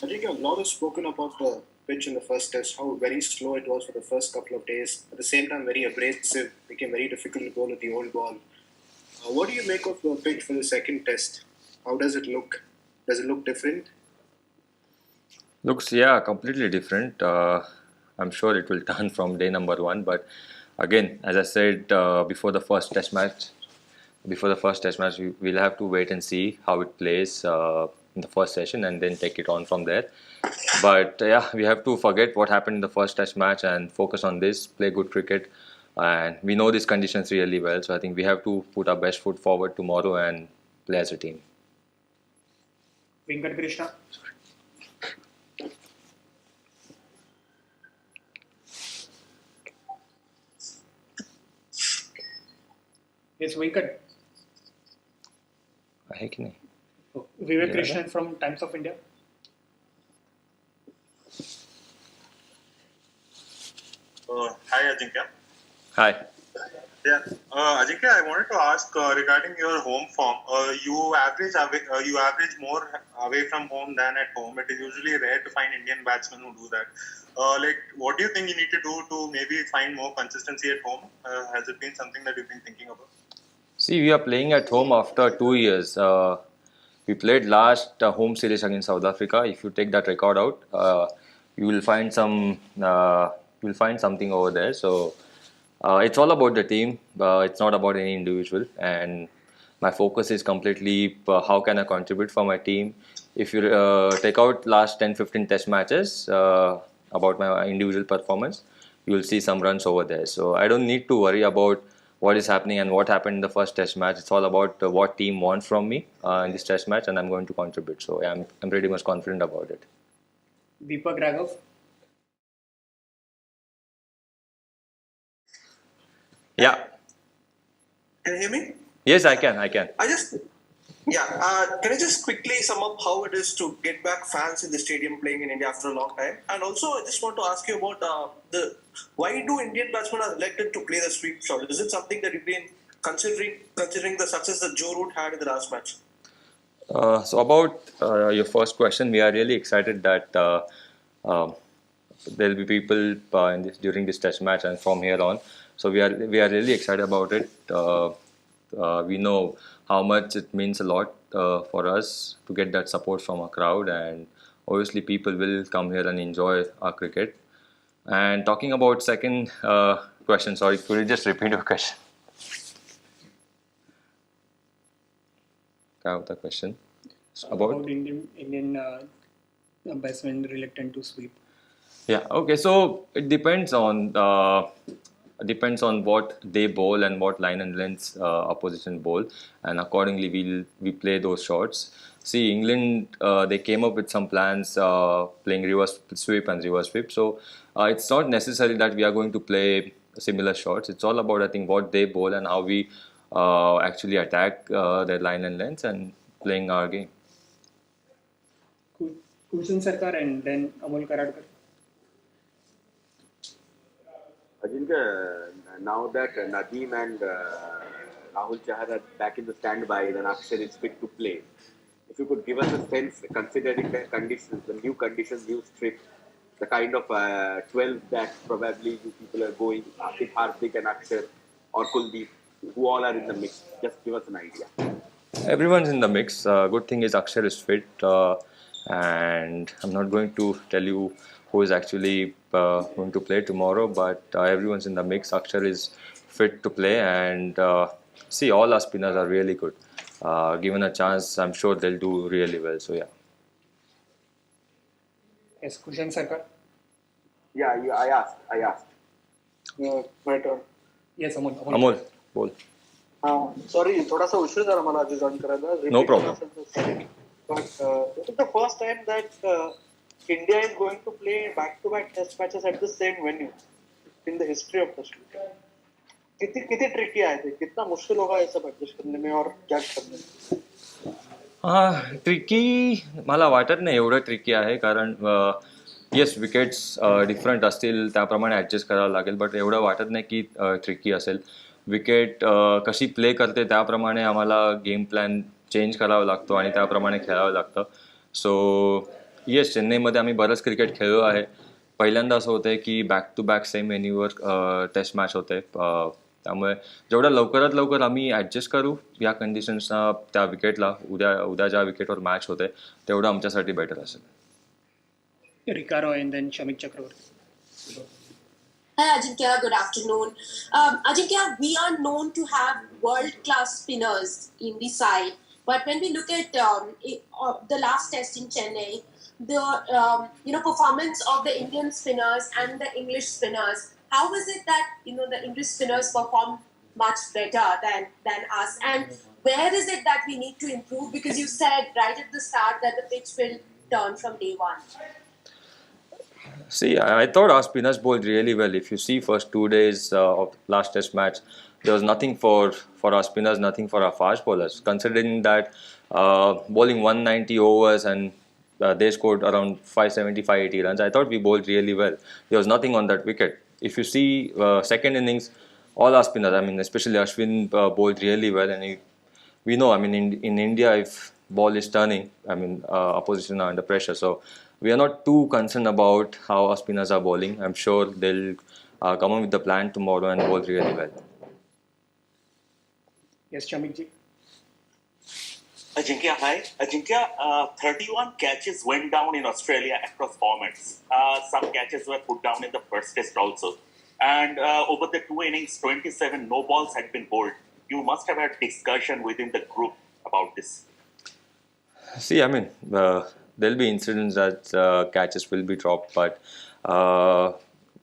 I think a lot is spoken about the pitch in the first test, how very slow it was for the first couple of days. At the same time, very abrasive, became very difficult to bowl with the old ball. What do you make of the pitch for the second test? How does it look? Does it look different? Looks, yeah, completely different. I'm sure it will turn from day number one. But again, as I said before the first test match, we'll have to wait and see how it plays in the first session and then take it on from there. But yeah, we have to forget what happened in the first test match and focus on this, play good cricket. And we know these conditions really well. So I think we have to put our best foot forward tomorrow and play as a team. Venkat Krishna. Yes, Venkat. है कि नहीं? Vivek Krishnan from Times of India. Hi Ajinkya. Hi. Yeah, Ajinkya, I wanted to ask regarding your home form. You average more away from home than at home. It is usually rare to find Indian batsmen who do that. What do you think you need to do to maybe find more consistency at home? Has it been something that you've been thinking about? See, we are playing at home after 2 years. We played last home series against South Africa. If you take that record out, you will find something over there. So it's all about the team. It's not about any individual. And my focus is completely how can I contribute for my team. If you take out last 10-15 test matches about my individual performance, you will see some runs over there. So I don't need to worry about what is happening and what happened in the first test match. It's all about what team wants from me in this test match, and I'm going to contribute. So yeah, I'm pretty much confident about it. Deepak Raghav. Yeah. Can you hear me? Yes, I can. Can I just quickly sum up how it is to get back fans in the stadium playing in India after a long time? And also, I just want to ask you about why do Indian batsmen are elected to play the sweep shot? Is it something that you've been considering the success that Joe Root had in the last match? So about your first question, we are really excited that there will be people during this test match and from here on. So we are really excited about it. We know how much it means a lot for us to get that support from a crowd, and obviously people will come here and enjoy our cricket. And talking about second question, sorry, could you just repeat your question? The question about Indian batsmen reluctant to sweep. Yeah. Okay. So it depends on what they bowl and what line and lengths opposition bowl, and accordingly we play those shots. See, England they came up with some plans playing reverse sweep and reverse sweep. So it's not necessary that we are going to play similar shots. It's all about, I think, what they bowl and how we actually attack their line and lengths and playing our game. Kulshan Sarkar and then Amol Karadkar. Ajinkya, now that Nadeem and Rahul Chahar are back in the standby, then Akshar is fit to play. If you could give us a sense, considering the conditions, the new conditions, new strip, the kind of 12 that probably you people are going, Hardik and Akshar or Kuldeep, who all are in the mix. Just give us an idea. Everyone's in the mix. Good thing is Akshar is fit, and I'm not going to tell you who is actually going to play tomorrow, but everyone's in the mix. Akshar is fit to play, and see, all our spinners are really good. Given a chance, I'm sure they'll do really well. So yeah. Yes, Kulshan Sarkar. Yeah, I asked. My turn. Yes, Amol. Amol, bol. Sorry, थोड़ा सा उशर था हमारा आज join कराना. No problem. But this is the first time that India is going to play back-to-back test matches at the same venue in the history of Test cricket. कितनी tricky आए थे, कितना मुश्किल होगा ये सब adjust करने में और क्या करने में? ट्रिकी मला वाटत नाही एवढं ट्रिकी आहे, कारण येस विकेट्स डिफरंट असतील त्याप्रमाणे ॲडजस्ट करावं लागेल, बट एवढं वाटत नाही की ट्रिकी असेल. विकेट कशी प्ले करते त्याप्रमाणे आम्हाला गेम प्लॅन चेंज करावा लागतो आणि त्याप्रमाणे खेळावं लागतं. सो येस, चेन्नईमध्ये आम्ही बरंच क्रिकेट खेळलो आहे. पहिल्यांदा असं होतं की बॅक टू बॅक सेम व्हेन्यूवर टेस्ट मॅच होते. त्यामुळे जेवढ्या लवकरात लवकर आम्ही ॲडजस्ट करू या कंडिशन्सना त्या विकेटला, उद्या ज्या विकेटवर मॅच होते तेवढं आमच्यासाठी बेटर असेल. Ricardo and then Shamik Chakravarti. Hi Ajinkya, good afternoon. Ajinkya, we are known to have world-class spinners in the side, but when we look at the last test in Chennai, the performance of the Indian spinners and the English spinners, how is it that the English spinners perform much better than us, and where is it that we need to improve? Because you said right at the start that the pitch will turn from day one. See, I thought our spinners bowled really well. If you see first 2 days of last test match, there was nothing for our spinners, nothing for our fast bowlers. Considering that bowling 190 overs and they scored around 570, 580 runs, I thought we bowled really well. There was nothing on that wicket. If you see second innings, all our spinners, I mean especially Ashwin bowled really well, and we know, I mean in India, if ball is turning, I mean opposition are under pressure, so we are not too concerned about how our spinners are bowling. I'm sure they'll come on with the plan tomorrow and bowl really well. Yes, Shamik ji. Ajinkya, hi. Ajinkya, 31 catches went down in Australia across formats. Some catches were put down in the first test also. And over the 2 innings, 27 no balls had been bowled. You must have had discussion within the group about this. See, I mean, there'll be incidents that catches will be dropped, but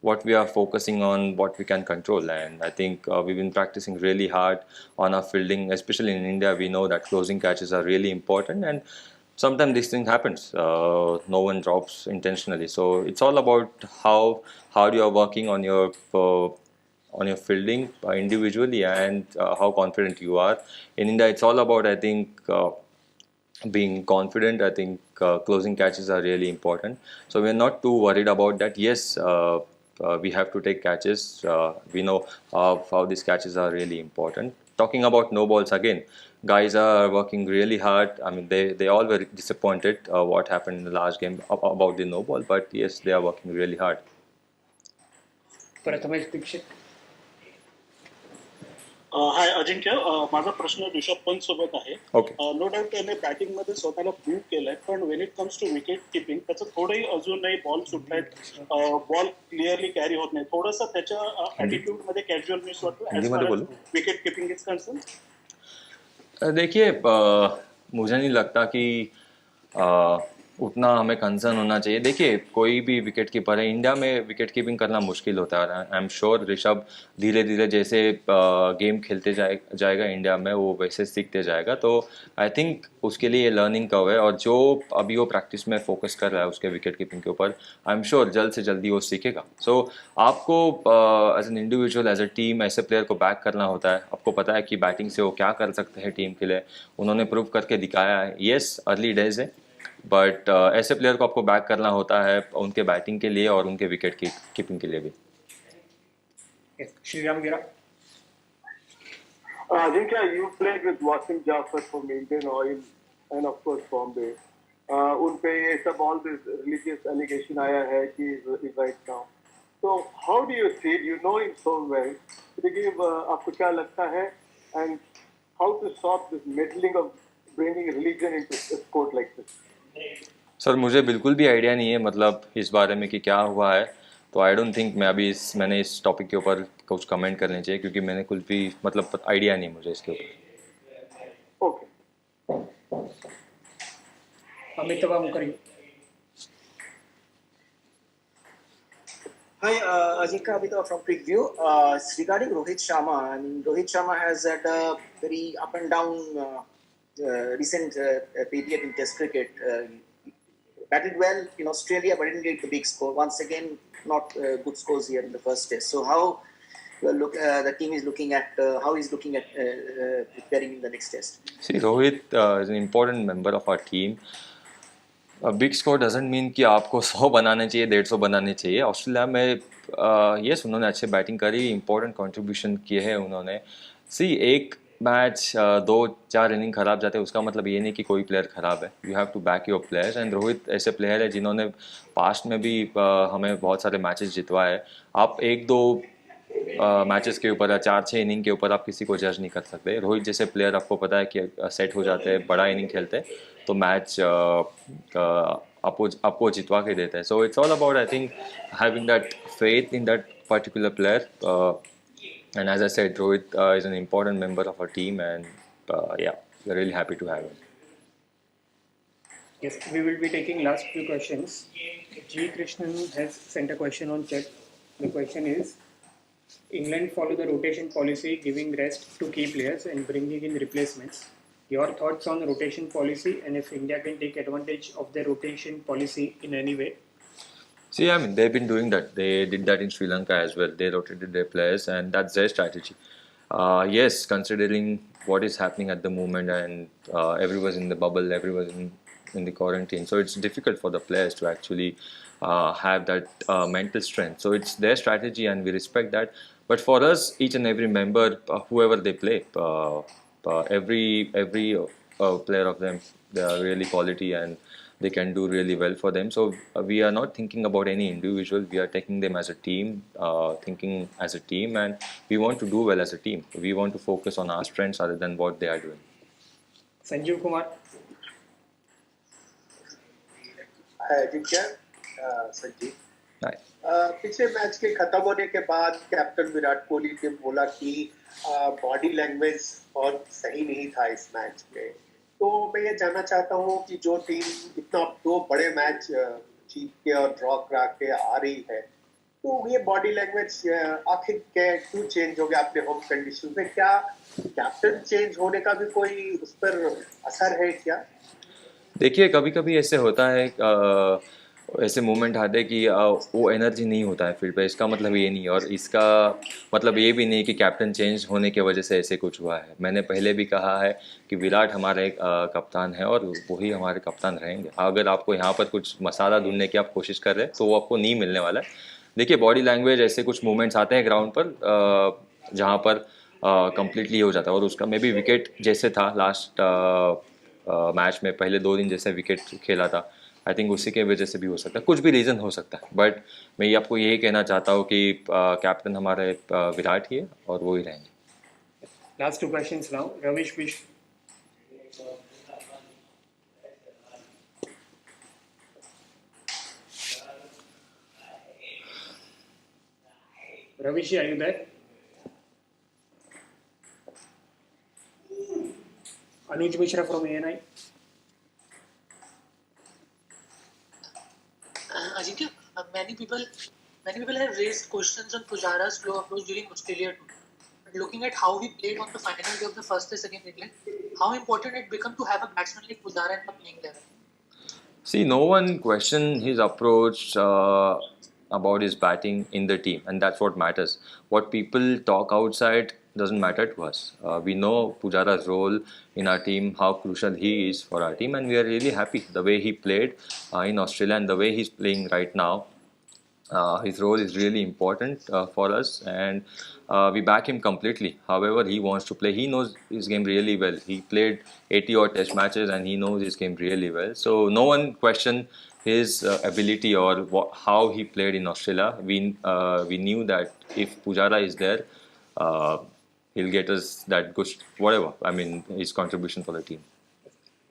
what we are focusing on, what we can control, and I think we've been practicing really hard on our fielding, especially in India. We know that closing catches are really important, and sometimes this thing happens. No one drops intentionally, so it's all about how hard you are working on your fielding individually, and how confident you are. In India, it's all about, I think, being confident. I think closing catches are really important, so we're not too worried about that. Yes, we have to take catches. We know how these catches are really important. Talking about no balls again, guys are working really hard. I mean, they all were disappointed what happened in the last game about the no ball, but yes, they are working really hard. Prathamesh Dikshit. हाय अजिंक्य, माझा प्रश्न ऋषभ पंत सोबत आहे. Okay. No doubt त्याने batting मध्ये स्वतःला prove केलंय, पण when it comes to wicket keeping त्याचं थोडंही अजूनही बॉल सुटलायत, बॉल क्लिअरली कॅरी होत नाही. थोडंसं त्याच्या ॲटिट्यूड मध्ये कॅज्युअल मिस वाटतो विकेट किपिंग इज कन्सर्न. देखिए, मुझे नहीं लगता कि उतना हमें कंसर्न होना चाहिए. देखिए, कोई भी विकेट कीपर है, इंडिया में विकेट कीपिंग करना मुश्किल होता है. आई एम श्योर ऋषभ धीरे धीरे जैसे गेम खेलते जाएगा इंडिया में, वो वैसे सीखते जाएगा. तो आई थिंक उसके लिए लर्निंग कर्व है, और जो अभी वो प्रैक्टिस में फोकस कर रहा है उसके विकेट कीपिंग के ऊपर, आई एम श्योर जल्द से जल्दी वो सीखेगा. सो आपको as an individual, as a team, ऐसे प्लेयर को बैक करना होता है. आपको पता है कि बैटिंग से वो क्या कर सकते हैं टीम के लिए. उन्होंने प्रूव करके दिखाया है. येस, अर्ली डेज है, बट ऐसे प्लेयर को आपको बैक करना होता है उनके बैटिंग के लिए और उनके विकेट कीपिंग के लिए भी. Sriram Gira. Ajinkya, you played with Wasim Jafar from Indian Oil and of course Bombay. उन पे ये सब all this religious allegation आया है कि right now. So how do you see it? You know him so well. देखिए, आपको क्या लगता है, and how to stop this meddling of bringing religion into a sport like this? Sir, मुझे बिल्कुल भी आइडिया नहीं है मतलब इस बारे में कि क्या हुआ है. तो आई डोंट थिंक मैंने इस टॉपिक के ऊपर कुछ कमेंट करने चाहिए, क्योंकि मैंने कुछ भी मतलब आइडिया नहीं मुझे इसके ऊपर. Okay. Amitabh Mukherjee. Hi, Ajinkya, Amitabh from Preview. Regarding Rohit Sharma, I mean, Rohit Sharma has had a very up and down recent period in Test cricket. Batted well in Australia, but didn't get the big score. Once again, not good scores here in the first Test. So how the team is looking at how he's looking at preparing in the next Test? See, Rohit is an important member of our team. Big score doesn't mean कि आपको 100 बनाने चाहिए, 150 बनाने चाहिए. Australia में yes, उन्होंने अच्छे batting करी, इंपॉर्टेंट कंट्रीब्यूशन किए हैं उन्होंने. सी, एक मैच 2-4 इनिंग खराब जाते हैं उसका मतलब ये नहीं कि कोई प्लेयर खराब है. You have to back your players and Rohit ऐसे प्लेयर है जिन्होंने पास्ट में भी हमें बहुत सारे मैचेस जितवाए हैं. आप 1-2 मैचेस के ऊपर या 4-6 इनिंग के ऊपर आप किसी को जज नहीं कर सकते. रोहित जैसे प्लेयर आपको पता है कि सेट हो जाते हैं, बड़ा इनिंग खेलते हैं तो मैच आपको जितवा के देते हैं. So it's all about I think having that faith in that particular player. And as I said, Rohit is an important member of our team, and yeah, we're really happy to have him. Yes, we will be taking last few questions. G. Krishnan has sent a question on chat. The question is, England follow the rotation policy, giving rest to key players and bringing in replacements. Your thoughts on rotation policy and if India can take advantage of the rotation policy in any way? See, I mean, they've been doing that. They did that in Sri Lanka as well. They rotated their players, and that's their strategy. Yes, considering what is happening at the moment, and everyone's in the bubble, everyone's in the quarantine, so it's difficult for the players to actually have that mental strength. So it's their strategy, and we respect that. But for us, each and every member, whoever they play, every player of them, they are really quality and they can do really well for them. So we are not thinking about any individual. We are taking them as a team, thinking as a team, and we want to do well as a team. We want to focus on our strengths rather than what they are doing. Sanjeev Kumar. Hi, Aditya. Sanjeev. Hi. पिछले match के खत्म होने के बाद captain Virat Kohli ने बोला कि body language बहुत सही नहीं था इस मैच में. तो मैं ये जानना चाहता हूँ कि जो टीम इतना 2 बड़े मैच जीत के और ड्रॉ करा के आ रही है, तो ये बॉडी लैंग्वेज आखिर क्यों चेंज हो गया अपने होम कंडीशन में? क्या कैप्टन चेंज होने का भी कोई उस पर असर है क्या? देखिए, कभी कभी ऐसे होता है, ऐसे मोमेंट आते हैं कि वो एनर्जी नहीं होता है फील्ड पे. इसका मतलब ये नहीं, और इसका मतलब ये भी नहीं कि कैप्टन चेंज होने की वजह से ऐसे कुछ हुआ है. मैंने पहले भी कहा है कि विराट हमारे कप्तान है और वही हमारे कप्तान रहेंगे. अगर आपको यहाँ पर कुछ मसाला ढूंढने की आप कोशिश कर रहे हैं तो वो आपको नहीं मिलने वाला है. देखिए, बॉडी लैंग्वेज ऐसे कुछ मोमेंट्स आते हैं ग्राउंड पर जहाँ पर कम्प्लीटली हो जाता है, और उसका मे भी विकेट जैसे था लास्ट मैच में पहले 2 दिन जैसे विकेट खेला था, आई थिंक उसी के वजह से भी हो सकता है. कुछ भी रीज़न हो सकता है, बट मैं ये आपको यही कहना चाहता हूँ कि कैप्टन हमारे विराट ही है और वो ही रहेंगे. Last 2 questions now. Ravish Bish. Ravish, are you there? Anuj Mishra from ANI. Ajinkya, many people have raised questions on Pujara's slow approach during Australia too. But looking at how we played on the final day of the first test against England, how important it become to have a batsman like Pujara in the playing 11? See, no one questioned his approach about his batting in the team, and that's what matters. What people talk outside doesn't matter to us. We know Pujara's role in our team, how crucial he is for our team, and we are really happy the way he played in Australia and the way he's playing right now. His role is really important for us, and we back him completely. However he wants to play, he knows his game really well. He played 80 odd test matches and he knows his game really well. So no one questioned his ability or how he played in Australia. We knew that if Pujara is there, he'll get us that good, whatever, I mean, his contribution for the team.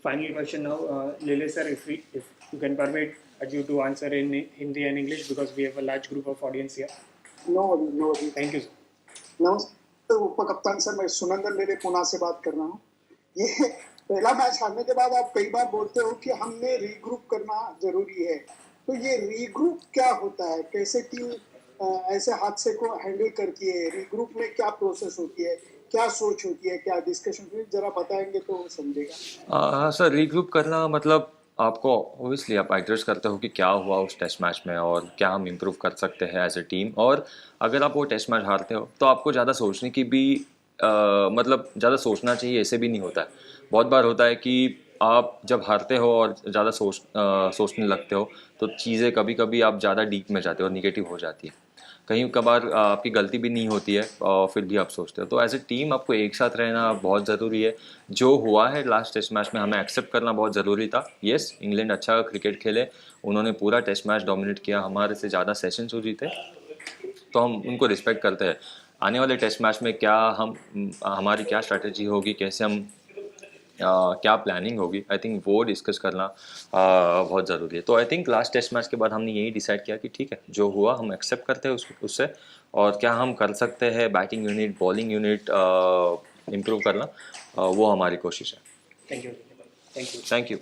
Final question now. Lele sir, if you can permit you to answer in Hindi and English, because we have a large group of audience here. No. Thank you, sir. नमस्ते उप कप्तान sir, मैं सुनंदन लेले पुणे से बात कर रहा हूँ. ये पहला मैच हारने के बाद आप कई बार बोलते हो कि हमने रीग्रुप करना जरूरी है. तो ये रीग्रुप क्या होता है? कैसे टीम ऐसे हादसे को हैंडल करती है? रीग्रुप में क्या प्रोसेस होती है, क्या सोच होती है, क्या डिस्कशन होती है, जरा बताएंगे तो समझेगा. हाँ सर, रीग्रुप करना मतलब आपको ओबियसली आप एड्रेस करते हो कि क्या हुआ उस टेस्ट मैच में और क्या हम इम्प्रूव कर सकते हैं एज ए टीम. और अगर आप वो टेस्ट मैच हारते हो तो आपको ज़्यादा सोचने की भी मतलब ज़्यादा सोचना चाहिए ऐसे भी नहीं होता है. बहुत बार होता है कि आप जब हारते हो और ज़्यादा सोचने लगते हो तो चीज़ें कभी कभी आप ज़्यादा डीप में जाते हो और निगेटिव हो जाती है. कहीं कभार आपकी गलती भी नहीं होती है और फिर भी आप सोचते हो। तो एज ए टीम आपको एक साथ रहना बहुत ज़रूरी है। जो हुआ है लास्ट टेस्ट मैच में हमें एक्सेप्ट करना बहुत ज़रूरी था। येस, इंग्लैंड अच्छा क्रिकेट खेले, उन्होंने पूरा टेस्ट मैच डोमिनेट किया, हमारे से ज़्यादा सेशंस हो जीते, तो हम उनको रिस्पेक्ट करते हैं। आने वाले टेस्ट मैच में क्या हमारी क्या स्ट्रैटेजी होगी, कैसे हम क्या प्लानिंग होगी, आई थिंक वो डिस्कस करना बहुत ज़रूरी है। तो I think last test match के बाद हमने यही डिसाइड किया कि ठीक है, जो हुआ हम एक्सेप्ट करते हैं उससे, और क्या हम कर सकते हैं batting unit, bowling unit improve करना, वो हमारी कोशिश है। Thank you. Thank you.